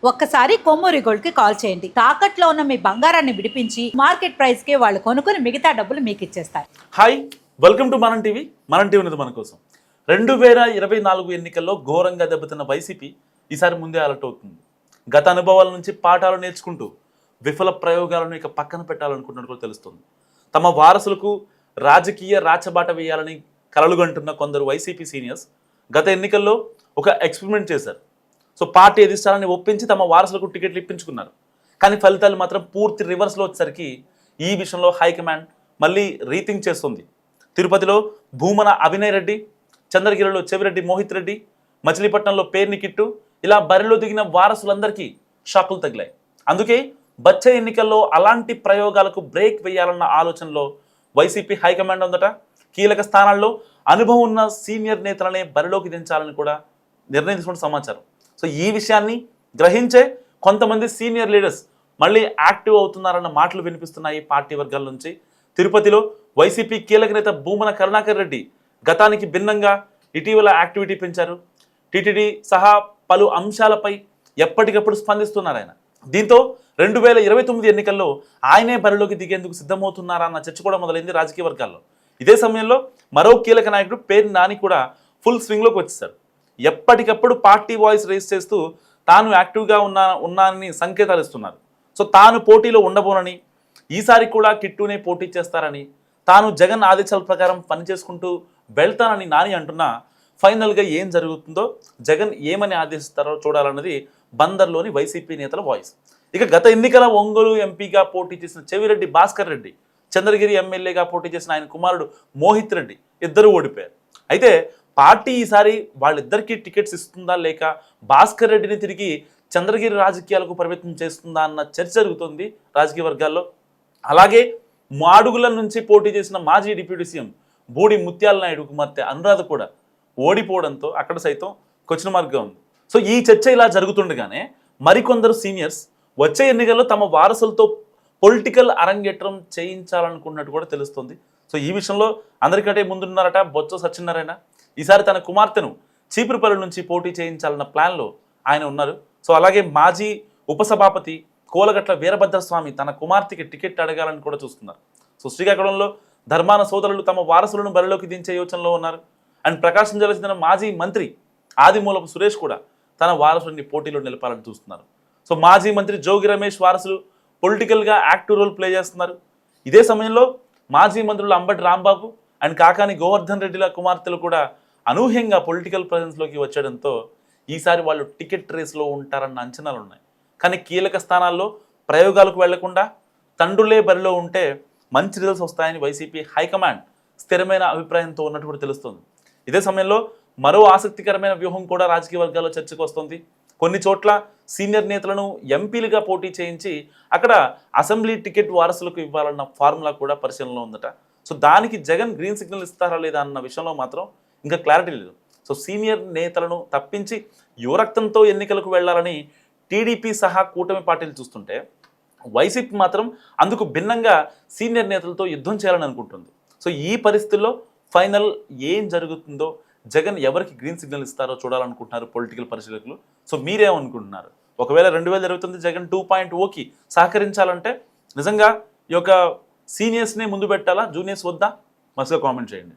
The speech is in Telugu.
ఒక్కసారి కొమ్మూరి గోల్డ్ కి కాల్ చేయండి. తాకట్లో ఉన్న మీ బంగారాన్ని విడిపించి మార్కెట్ ప్రైస్ కి వాళ్ళు కొనుక్కుని మిగతా డబ్బులు మీకు ఇచ్చేస్తారు. హాయ్, వెల్కమ్ టు మనం టీవీ. మనం టీవీ ఉన్నది మన కోసం. 2024 ఎన్నికల్లో ఘోరంగా దెబ్బతిన్న వైసీపీ ఈసారి ముందే అలర్ట్ అవుతుంది. గత అనుభవాల నుంచి పాఠాలు నేర్చుకుంటూ విఫల ప్రయోగాలను ఇక పక్కన పెట్టాలనుకుంటున్నట్టు కూడా తెలుస్తుంది. తమ వారసులకు రాజకీయ రాచబాట వేయాలని కలలుగంటున్న కొందరు వైసీపీ సీనియర్స్ గత ఎన్నికల్లో ఒక ఎక్స్పెరిమెంట్ చేశారు. సో పార్టీ అధిష్టానాన్ని ఒప్పించి తమ వారసులకు టికెట్లు ఇప్పించుకున్నారు. కానీ ఫలితాలు మాత్రం పూర్తి రివర్స్లో వచ్చేసరికి ఈ విషయంలో హైకమాండ్ మళ్ళీ రీథింక్ చేస్తుంది. తిరుపతిలో భూమన అభినయ్ రెడ్డి, చంద్రగిరిలో చెవిరెడ్డి మోహిత్ రెడ్డి, మచిలీపట్నంలో పేర్ని కిట్టు, ఇలా బరిలో దిగిన వారసులందరికీ షాకులు తగిలాయి. అందుకే వచ్చే ఎన్నికల్లో అలాంటి ప్రయోగాలకు బ్రేక్ వేయాలన్న ఆలోచనలో వైసీపీ హైకమాండ్ ఉందట. కీలక స్థానాల్లో అనుభవం ఉన్న సీనియర్ నేతలనే బరిలోకి దించాలని కూడా నిర్ణయం తీసుకున్న సమాచారం. సో ఈ విషయాన్ని గ్రహించే కొంతమంది సీనియర్ లీడర్స్ మళ్ళీ యాక్టివ్ అవుతున్నారన్న మాటలు వినిపిస్తున్నాయి పార్టీ వర్గాల నుంచి. తిరుపతిలో వైసీపీ కీలక నేత భూమన కరుణాకర్ రెడ్డి గతానికి భిన్నంగా ఇటీవల యాక్టివిటీ పెంచారు. టీటీడీ సహా పలు అంశాలపై ఎప్పటికప్పుడు స్పందిస్తున్నారు ఆయన. దీంతో 2029 ఎన్నికల్లో ఆయనే బరిలోకి దిగేందుకు సిద్ధమవుతున్నారా అన్న చర్చ కూడా మొదలైంది రాజకీయ వర్గాల్లో. ఇదే సమయంలో మరో కీలక నాయకుడు పేర్ని నాని కూడా ఫుల్ స్వింగ్లోకి వచ్చేసారు. ఎప్పటికప్పుడు పార్టీ వాయిస్ రేస్ చేస్తూ తాను యాక్టివ్గా ఉన్నానని సంకేతాలు ఇస్తున్నారు. సో తాను పోటీలో ఉండబోనని, ఈసారి కూడా కిట్టునే పోటీ చేస్తారని, తాను జగన్ ఆదేశాల ప్రకారం పనిచేసుకుంటూ వెళ్తానని నాని అంటున్నా ఫైనల్గా ఏం జరుగుతుందో, జగన్ ఏమని ఆదేశిస్తారో చూడాలన్నది బందర్లోని వైసీపీ నేతల వాయిస్. ఇక గత ఎన్నికల ఒంగోలు ఎంపీగా పోటీ చేసిన చెవిరెడ్డి భాస్కర్ రెడ్డి, చంద్రగిరి ఎమ్మెల్యేగా పోటీ చేసిన ఆయన కుమారుడు మోహిత్ రెడ్డి ఇద్దరు ఓడిపోయారు. అయితే పార్టీ ఈసారి వాళ్ళిద్దరికీ టికెట్స్ ఇస్తుందా లేక భాస్కర్ రెడ్డిని తిరిగి చంద్రగిరి రాజకీయాలకు పరిమితం చేస్తుందా అన్న చర్చ జరుగుతుంది రాజకీయ వర్గాల్లో. అలాగే మాడుగుల నుంచి పోటీ చేసిన మాజీ డిప్యూటీ సీఎం బూడి ముత్యాల నాయుడు కుమార్తె అనురాధ కూడా ఓడిపోవడంతో అక్కడ సైతం క్వశ్చన్ మార్క్గా ఉంది. సో ఈ చర్చ ఇలా జరుగుతుండగానే మరికొందరు సీనియర్స్ వచ్చే ఎన్నికల్లో తమ వారసులతో పొలిటికల్ అరంగేట్రం చేయించాలనుకున్నట్టు కూడా తెలుస్తుంది. సో ఈ విషయంలో అందరికంటే ముందున్నారట బొత్స సత్యనారాయణ. ఈసారి తన కుమార్తెను చీపురుపల్లి నుంచి పోటీ చేయించాలన్న ప్లాన్లో ఆయన ఉన్నారు. సో అలాగే మాజీ ఉపసభాపతి కోలగట్ల వీరభద్రస్వామి తన కుమార్తెకి టికెట్ అడగాలని కూడా చూస్తున్నారు. సో శ్రీకాకుళంలో ధర్మాన సోదరులు తమ వారసులను బరిలోకి దించే యోచనలో ఉన్నారు. అండ్ ప్రకాశం జిల్లా చెందిన మాజీ మంత్రి ఆదిమూలపు సురేష్ కూడా తన వారసుడిని పోటీలో నిలపాలని చూస్తున్నారు. సో మాజీ మంత్రి జోగి రమేష్ వారసులు పొలిటికల్గా యాక్టివ్ రోల్ ప్లే చేస్తున్నారు. ఇదే సమయంలో మాజీ మంత్రులు అంబటి రాంబాబు అండ్ కాకాని గోవర్ధన్ రెడ్డిల కుమార్తెలు కూడా అనూహ్యంగా పొలిటికల్ ప్రజెన్స్లోకి వచ్చేయడంతో ఈసారి వాళ్ళు టికెట్ రేస్లో ఉంటారన్న అంచనాలు ఉన్నాయి. కానీ కీలక స్థానాల్లో ప్రయోగాలకు వెళ్లకుండా తండ్రులే బరిలో ఉంటే మంచి రిజల్ట్స్ వస్తాయని వైసీపీ హైకమాండ్ స్థిరమైన అభిప్రాయంతో ఉన్నట్టు కూడా తెలుస్తుంది. ఇదే సమయంలో మరో ఆసక్తికరమైన వ్యూహం కూడా రాజకీయ వర్గాల్లో చర్చకు వస్తుంది. కొన్ని చోట్ల సీనియర్ నేతలను ఎంపీలుగా పోటీ చేయించి అక్కడ అసెంబ్లీ టికెట్ వారసులకు ఇవ్వాలన్న ఫార్ములా కూడా పరిశీలనలో ఉందట. సో దానికి జగన్ గ్రీన్ సిగ్నల్ ఇస్తారా లేదా అన్న విషయంలో మాత్రం ఇంకా క్లారిటీ లేదు. సో సీనియర్ నేతలను తప్పించి యువరక్తంతో ఎన్నికలకు వెళ్లాలని టీడీపీ సహా కూటమి పార్టీలు చూస్తుంటే వైసీపీ మాత్రం అందుకు భిన్నంగా సీనియర్ నేతలతో యుద్ధం చేయాలని అనుకుంటుంది. సో ఈ పరిస్థితుల్లో ఫైనల్ ఏం జరుగుతుందో, జగన్ ఎవరికి గ్రీన్ సిగ్నల్ ఇస్తారో చూడాలనుకుంటున్నారు పొలిటికల్ పరిశీలకులు. సో మీరేమనుకుంటున్నారు? ఒకవేళ 2029 జగన్ 2.0కి సహకరించాలంటే నిజంగా ఈ యొక్క సీనియర్స్నే ముందు పెట్టాలా, జూనియర్స్ వద్దా? మస్తుగా కామెంట్ చేయండి.